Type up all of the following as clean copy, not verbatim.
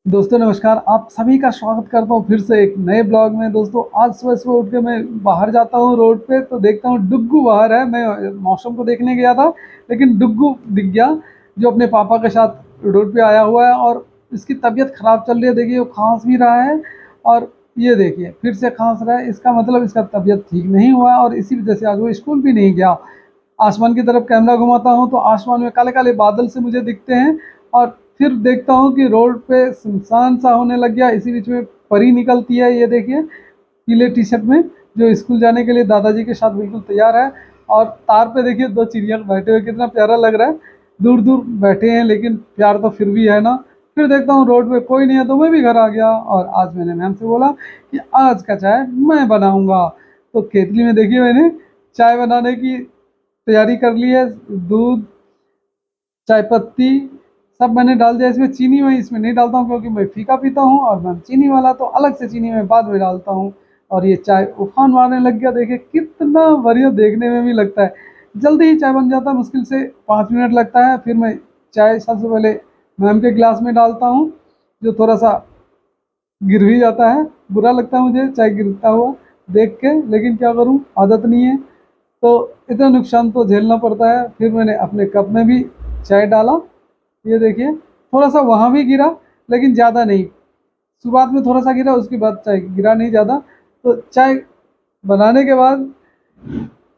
दोस्तों नमस्कार। आप सभी का स्वागत करता हूँ फिर से एक नए ब्लॉग में। दोस्तों आज सुबह सुबह उठ के मैं बाहर जाता हूँ रोड पे तो देखता हूँ डुग्गू बाहर है। मैं मौसम को देखने गया था लेकिन डुग्गू दिख गया जो अपने पापा के साथ रोड पे आया हुआ है और इसकी तबीयत ख़राब चल रही है। देखिए वो खांस भी रहा है और ये देखिए फिर से खांस रहा है। इसका मतलब इसका तबीयत ठीक नहीं हुआ है और इसी वजह से आज वो स्कूल भी नहीं गया। आसमान की तरफ कैमरा घुमाता हूँ तो आसमान में काले काले बादल से मुझे दिखते हैं और फिर देखता हूँ कि रोड पे सुनसान सा होने लग गया। इसी बीच में परी निकलती है, ये देखिए पीले टी शर्ट में, जो स्कूल जाने के लिए दादाजी के साथ बिल्कुल तैयार है। और तार पे देखिए दो चिड़िया बैठे हुए, कितना प्यारा लग रहा है। दूर दूर बैठे हैं लेकिन प्यार तो फिर भी है ना। फिर देखता हूँ रोड पे कोई नहीं है तो मैं भी घर आ गया और आज मैंने मैम से बोला कि आज का चाय मैं बनाऊंगा। तो केतली में देखिए मैंने चाय बनाने की तैयारी कर ली है। दूध, चाय पत्ती सब मैंने डाल दिया। इसमें चीनी मैं इसमें नहीं डालता हूँ क्योंकि मैं फीका पीता हूँ और मैं चीनी वाला, तो अलग से चीनी मैं बाद में डालता हूँ। और ये चाय उफान मारने लग गया। देखिए कितना बढ़िया देखने में भी लगता है। जल्दी ही चाय बन जाता है, मुश्किल से 5 मिनट लगता है। फिर मैं चाय सबसे पहले मैम के गिलास में डालता हूँ, जो थोड़ा सा गिर भी जाता है। बुरा लगता है मुझे चाय गिरता हुआ देख के, लेकिन क्या करूँ, आदत नहीं है तो इतना नुकसान तो झेलना पड़ता है। फिर मैंने अपने कप में भी चाय डाला, ये देखिए थोड़ा सा वहाँ भी गिरा लेकिन ज़्यादा नहीं। शुरुआत में थोड़ा सा गिरा, उसके बाद चाय गिरा नहीं ज़्यादा। तो चाय बनाने के बाद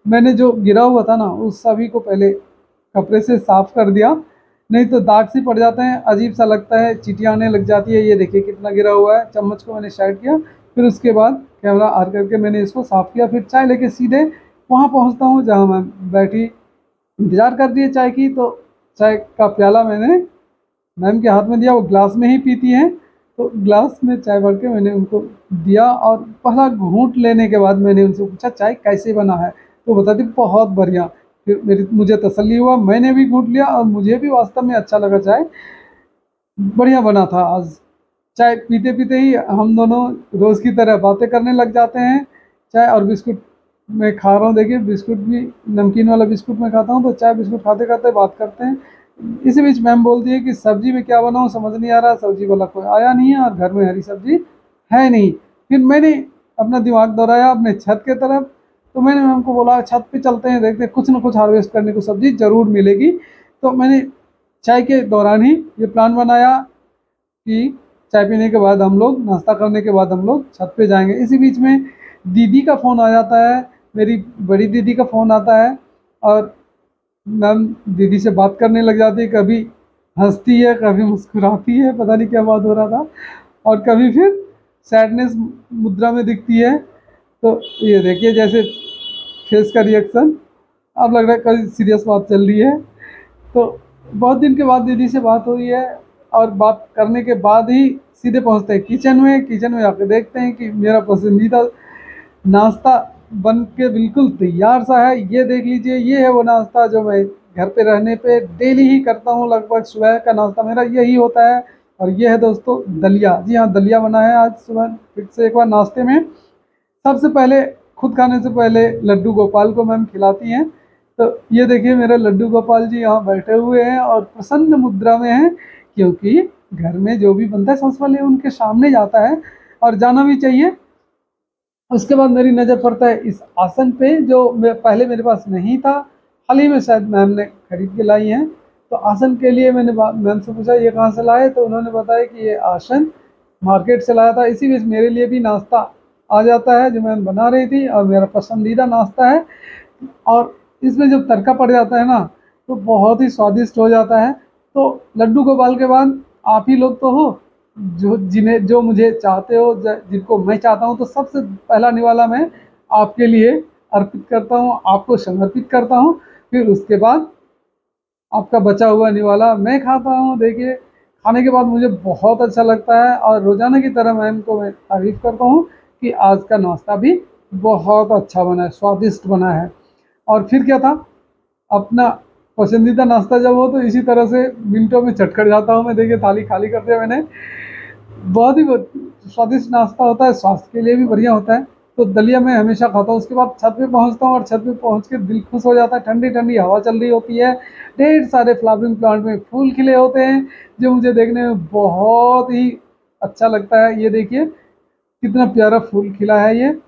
मैंने जो गिरा हुआ था ना उस सभी को पहले कपड़े से साफ कर दिया, नहीं तो दाग सी पड़ जाते हैं, अजीब सा लगता है, चींटियाँ आने लग जाती है। ये देखिए कितना गिरा हुआ है। चम्मच को मैंने साइड किया, फिर उसके बाद कैमरा आर करके मैंने इसको साफ किया। फिर चाय लेके सीधे वहाँ पहुँचता हूँ जहाँ मैं बैठी इंतज़ार कर दिए चाय की। तो चाय का प्याला मैंने मैम के हाथ में दिया, वो ग्लास में ही पीती हैं तो ग्लास में चाय भर के मैंने उनको दिया। और पहला घूंट लेने के बाद मैंने उनसे पूछा चाय कैसे बना है, तो बताती बहुत बढ़िया। फिर मुझे तसल्ली हुआ, मैंने भी घूंट लिया और मुझे भी वास्तव में अच्छा लगा। चाय बढ़िया बना था आज। चाय पीते पीते ही हम दोनों रोज़ की तरह बातें करने लग जाते हैं। चाय और बिस्कुट मैं खा रहा हूँ, देखिए बिस्कुट भी नमकीन वाला बिस्कुट मैं खाता हूँ तो चाय बिस्कुट खाते खाते बात करते हैं। इसी बीच मैम बोलती है कि सब्जी में क्या बनाऊँ समझ नहीं आ रहा, सब्जी वाला कोई आया नहीं है और घर में हरी सब्जी है नहीं। फिर मैंने अपना दिमाग दौड़ाया अपने छत के तरफ, तो मैंने मैम को बोला छत पे चलते हैं, देखते हैं कुछ ना कुछ हार्वेस्ट करने को सब्जी ज़रूर मिलेगी। तो मैंने चाय के दौरान ही ये प्लान बनाया कि चाय पीने के बाद हम लोग, नाश्ता करने के बाद हम लोग छत पे जाएंगे। इसी बीच में दीदी का फ़ोन आ जाता है, मेरी बड़ी दीदी का फ़ोन आता है और मैम दीदी से बात करने लग जाती है। कभी हंसती है, कभी मुस्कुराती है, पता नहीं क्या बात हो रहा था, और कभी फिर सैडनेस मुद्रा में दिखती है। तो ये देखिए जैसे फेस का रिएक्शन, अब लग रहा है कोई सीरियस बात चल रही है। तो बहुत दिन के बाद दीदी से बात हुई है और बात करने के बाद ही सीधे पहुंचते हैं किचन में। किचन में आके देखते हैं कि मेरा पसंदीदा नाश्ता बन के बिल्कुल तैयार सा है। ये देख लीजिए, ये है वो नाश्ता जो मैं घर पे रहने पे डेली ही करता हूँ। लगभग सुबह का नाश्ता मेरा यही होता है। और ये है दोस्तों दलिया। जी हाँ, दलिया बना है आज सुबह फिर से एक बार नाश्ते में। सबसे पहले खुद खाने से पहले लड्डू गोपाल को मैम खिलाती हैं। तो ये देखिए मेरे लड्डू गोपाल जी यहाँ बैठे हुए हैं और प्रसन्न मुद्रा में हैं, क्योंकि घर में जो भी बनता है सबसे पहले उनके सामने जाता है और जाना भी चाहिए। उसके बाद मेरी नज़र पड़ता है इस आसन पे जो पहले मेरे पास नहीं था, हाल ही में शायद मैम ने खरीद के लाई हैं। तो आसन के लिए मैंने मैम से पूछा ये कहाँ से लाए, तो उन्होंने बताया कि ये आसन मार्केट से लाया था। इसी बीच मेरे लिए भी नाश्ता आ जाता है जो मैम बना रही थी और मेरा पसंदीदा नाश्ता है। और इसमें जब तड़का पड़ जाता है ना तो बहुत ही स्वादिष्ट हो जाता है। तो लड्डू गोपाल के बाद आप ही लोग तो हो जो मुझे चाहते हो, जिनको मैं चाहता हूँ, तो सबसे पहला निवाला मैं आपके लिए अर्पित करता हूँ, आपको समर्पित करता हूँ। फिर उसके बाद आपका बचा हुआ निवाला मैं खाता हूँ। देखिए खाने के बाद मुझे बहुत अच्छा लगता है और रोज़ाना की तरह मैं इनको मैं तारीफ़ करता हूँ कि आज का नाश्ता भी बहुत अच्छा बना है, स्वादिष्ट बना है। और फिर क्या था, अपना पसंदीदा नाश्ता जब हो तो इसी तरह से मिनटों में चट कर जाता हूँ मैं। देखिए थाली खाली कर दिया मैंने। बहुत ही स्वादिष्ट नाश्ता होता है, स्वास्थ्य के लिए भी बढ़िया होता है। तो दलिया मैं हमेशा खाता हूँ। उसके बाद छत पे पहुँचता हूँ और छत पे पहुँच के दिल खुश हो जाता है। ठंडी ठंडी हवा चल रही होती है, ढेर सारे फ्लावरिंग प्लांट में फूल खिले होते हैं जो मुझे देखने में बहुत ही अच्छा लगता है। ये देखिए कितना प्यारा फूल खिला है ये।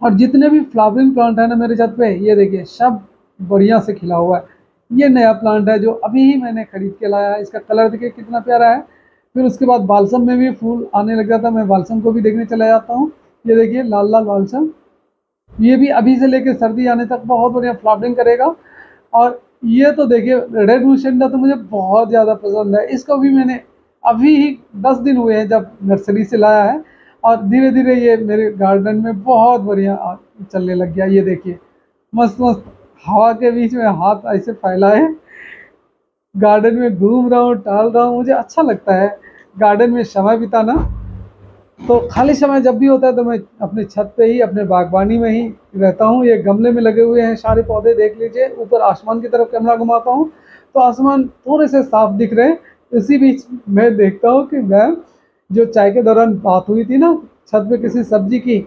और जितने भी फ्लावरिंग प्लांट है ना मेरे छत पे, ये देखिए सब बढ़िया से खिला हुआ है। ये नया प्लांट है जो अभी ही मैंने खरीद के लाया है। इसका कलर देखिए कितना प्यारा है। फिर उसके बाद बालसम में भी फूल आने लग जाता है, मैं बालसम को भी देखने चला जाता हूँ। ये देखिए लाल लाल बालसम, ये भी अभी से लेकर सर्दी आने तक बहुत बढ़िया फ्लावरिंग करेगा। और ये तो देखिए रेड मुशेंडा तो मुझे बहुत ज़्यादा पसंद है। इसको भी मैंने अभी ही 10 दिन हुए हैं जब नर्सरी से लाया है, और धीरे धीरे ये मेरे गार्डन में बहुत बढ़िया चलने लग गया। ये देखिए मस्त मस्त हवा के बीच में हाथ ऐसे फैला है, गार्डन में घूम रहा हूँ, टहल रहा हूँ। मुझे अच्छा लगता है गार्डन में समय बिताना। तो खाली समय जब भी होता है तो मैं अपने छत पे ही, अपने बागवानी में ही रहता हूँ। ये गमले में लगे हुए हैं सारे पौधे, देख लीजिए। ऊपर आसमान की तरफ कैमरा घुमाता हूँ तो आसमान थोड़े से साफ दिख रहे हैं। इसी बीच मैं देखता हूँ कि मैम जो चाय के दौरान बात हुई थी ना छत पे किसी सब्जी की,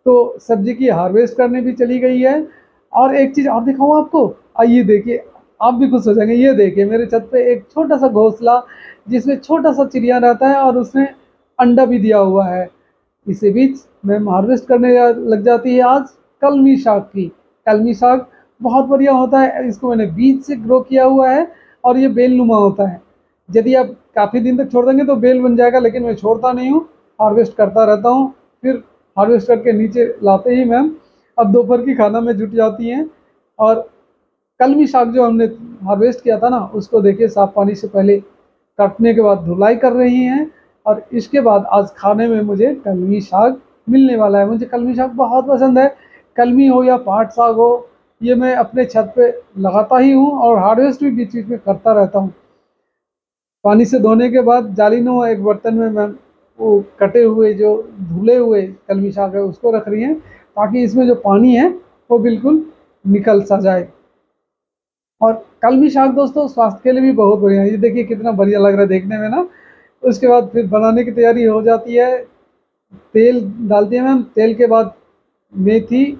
तो सब्जी की हार्वेस्ट करने भी चली गई है। और एक चीज़ और दिखाऊँ आपको, आइए देखिए, आप भी खुश हो जाएंगे। ये देखिए मेरे छत पे एक छोटा सा घोंसला जिसमें छोटा सा चिड़िया रहता है, और उसने अंडा भी दिया हुआ है। इसी बीच मैम हार्वेस्ट करने लग जाती है आज कलमी साग की। कलमी साग बहुत बढ़िया होता है, इसको मैंने बीज से ग्रो किया हुआ है, और ये बेलनुमा होता है। यदि आप काफ़ी दिन तक छोड़ देंगे तो बेल बन जाएगा, लेकिन मैं छोड़ता नहीं हूँ, हार्वेस्ट करता रहता हूँ। फिर हार्वेस्ट करके नीचे लाते ही मैम अब दोपहर की खाना में जुट जाती हैं। और कलमी साग जो हमने हार्वेस्ट किया था ना, उसको देखिए साफ पानी से पहले काटने के बाद धुलाई कर रही हैं, और इसके बाद आज खाने में मुझे कलमी साग मिलने वाला है। मुझे कलमी साग बहुत पसंद है, कलमी हो या पाट साग हो, ये मैं अपने छत पे लगाता ही हूँ, और हार्वेस्ट भी बीच बीच में करता रहता हूँ। पानी से धोने के बाद जालीनुमा एक बर्तन में मैं वो कटे हुए जो धुले हुए कलमी साग है उसको रख रही हैं, ताकि इसमें जो पानी है वो बिल्कुल निकल सा जाए। और कलमी साग दोस्तों स्वास्थ्य के लिए भी बहुत बढ़िया है। ये देखिए कितना बढ़िया लग रहा है देखने में ना। उसके बाद फिर बनाने की तैयारी हो जाती है। तेल डालती है मैम, तेल के बाद मेथी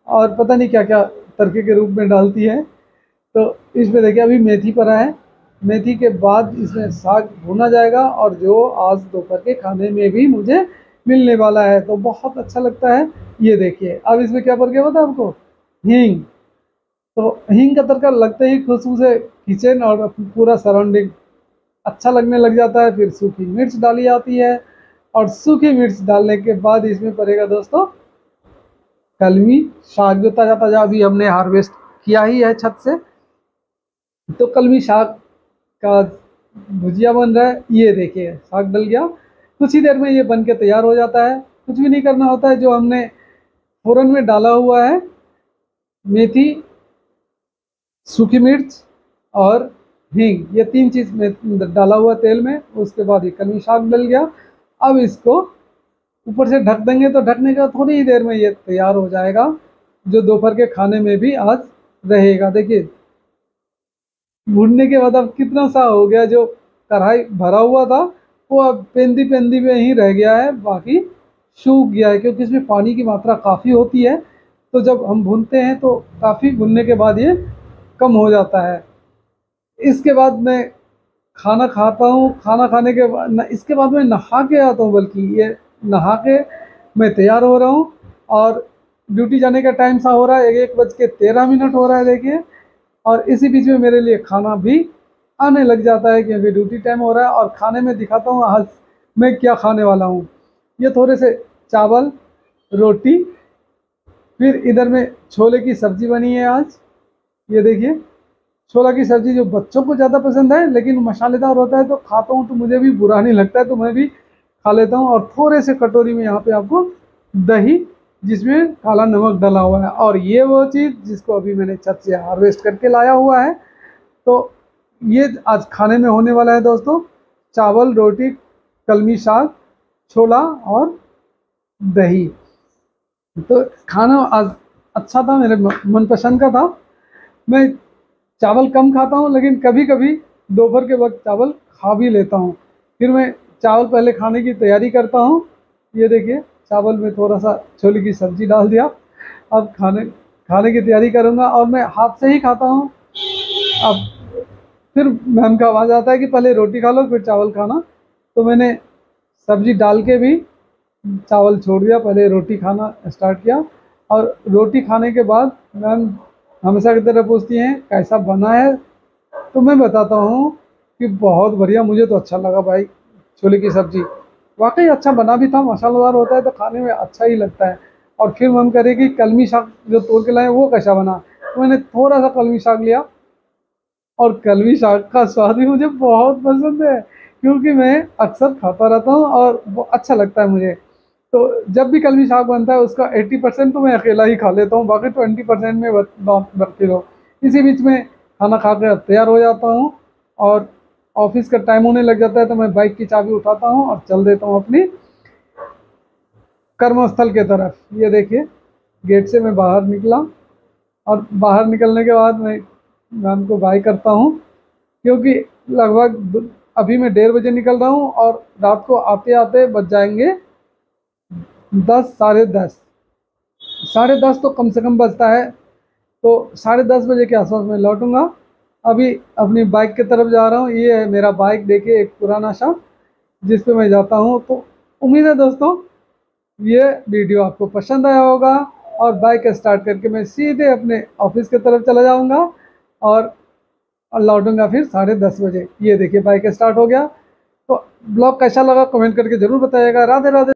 और पता नहीं क्या क्या तड़के के रूप में डालती है। तो इसमें देखिए अभी मेथी पड़ा है, मेथी के बाद इसमें साग भुना जाएगा, और जो आज दोपहर के खाने में भी मुझे मिलने वाला है, तो बहुत अच्छा लगता है। ये देखिए अब इसमें क्या पड़ गया पता है आपको, हींग। तो हींग का तड़का लगते ही खुशबू से किचन और पूरा सराउंडिंग अच्छा लगने लग जाता है। फिर सूखी मिर्च डाली जाती है, और सूखी मिर्च डालने के बाद इसमें पड़ेगा दोस्तों कलमी साग, जो ताज़ा ताज़ा अभी हमने हार्वेस्ट किया ही है छत से। तो कलमी साग का भुजिया बन रहा है। ये देखिए साग डल गया, कुछ ही देर में ये बन के तैयार हो जाता है। कुछ भी नहीं करना होता है, जो हमने फ़ौरन में डाला हुआ है मेथी, सूखी मिर्च और हींग, ये 3 चीज़ में डाला हुआ तेल में। उसके बाद ये कलमी साग डल गया। अब इसको ऊपर से ढक देंगे, तो ढकने के बाद थोड़ी ही देर में ये तैयार हो जाएगा, जो दोपहर के खाने में भी आज रहेगा। देखिए भूनने के बाद अब कितना सा हो गया, जो कढ़ाई भरा हुआ था वो अब पेंदी पेंदी में ही रह गया है, बाकी सूख गया है, क्योंकि इसमें पानी की मात्रा काफ़ी होती है। तो जब हम भूनते हैं तो काफ़ी भुनने के बाद ये कम हो जाता है। इसके बाद मैं खाना खाता हूँ, खाना खाने के बाद इसके बाद मैं नहा के आता हूँ, बल्कि ये नहा के मैं तैयार हो रहा हूँ, और ड्यूटी जाने का टाइम सा हो रहा है, 1:13 हो रहा है देखिए। और इसी बीच में मेरे लिए खाना भी आने लग जाता है, क्योंकि ड्यूटी टाइम हो रहा है। और खाने में दिखाता हूँ आज मैं क्या खाने वाला हूँ। ये थोड़े से चावल, रोटी, फिर इधर में छोले की सब्ज़ी बनी है आज। ये देखिए छोला की सब्ज़ी जो बच्चों को ज़्यादा पसंद है, लेकिन मसालेदार होता है तो खाता हूँ तो मुझे भी बुरा नहीं लगता है, तो मैं भी खा लेता हूँ। और थोड़े से कटोरी में यहाँ पे आपको दही, जिसमें काला नमक डाला हुआ है। और ये वो चीज़ जिसको अभी मैंने छत से हार्वेस्ट करके लाया हुआ है। तो ये आज खाने में होने वाला है दोस्तों, चावल, रोटी, कलमी साग, छोला और दही। तो खाना आज अच्छा था, मेरे मनपसंद का था। मैं चावल कम खाता हूँ, लेकिन कभी कभी दोपहर के वक्त चावल खा भी लेता हूँ। फिर मैं चावल पहले खाने की तैयारी करता हूँ। ये देखिए चावल में थोड़ा सा छोले की सब्ज़ी डाल दिया। अब खाने खाने की तैयारी करूँगा, और मैं हाथ से ही खाता हूँ। अब फिर मैम का आवाज़ आता है कि पहले रोटी खा लो फिर चावल खाना। तो मैंने सब्जी डाल के भी चावल छोड़ दिया, पहले रोटी खाना स्टार्ट किया। और रोटी खाने के बाद मैम हमेशा की तरह पूछती हैं कैसा बना है, तो मैं बताता हूँ कि बहुत बढ़िया, मुझे तो अच्छा लगा भाई। छोले की सब्जी वाकई अच्छा बना भी था, मसालेदार होता है तो खाने में अच्छा ही लगता है। और फिर मन करे कि कलमी शाक जो तोड़ के लाए वो कैसा बना, तो मैंने थोड़ा सा कलमी शाक लिया, और कलमी शाक का स्वाद भी मुझे बहुत पसंद है, क्योंकि मैं अक्सर खाता रहता हूँ और वो अच्छा लगता है मुझे। तो जब भी कलमी शाक बनता है उसका 80% तो मैं अकेला ही खा लेता हूँ, बाकी 20% में बचती रहो। इसी बीच में खाना खा कर तैयार हो जाता हूँ, और ऑफिस का टाइम होने लग जाता है तो मैं बाइक की चाबी उठाता हूँ और चल देता हूँ अपनी कर्मस्थल के तरफ। ये देखिए, गेट से मैं बाहर निकला, और बाहर निकलने के बाद मैं मैम को बाय करता हूँ, क्योंकि अभी मैं 1:30 बजे निकल रहा हूँ, और रात को आते आते बज जाएंगे 10, साढ़े 10। 10:30 तो कम से कम बजता है, तो 10:30 बजे के आसपास मैं लौटूंगा। अभी अपनी बाइक की तरफ जा रहा हूँ। ये है मेरा बाइक, देखिए एक पुराना सा, जिस पे मैं जाता हूँ। तो उम्मीद है दोस्तों ये वीडियो आपको पसंद आया होगा, और बाइक स्टार्ट करके मैं सीधे अपने ऑफिस की तरफ चला जाऊंगा, और लौटूंगा फिर 10:30 बजे। ये देखिए बाइक स्टार्ट हो गया। तो ब्लॉग कैसा लगा कमेंट करके ज़रूर बताइएगा। राधे राधे।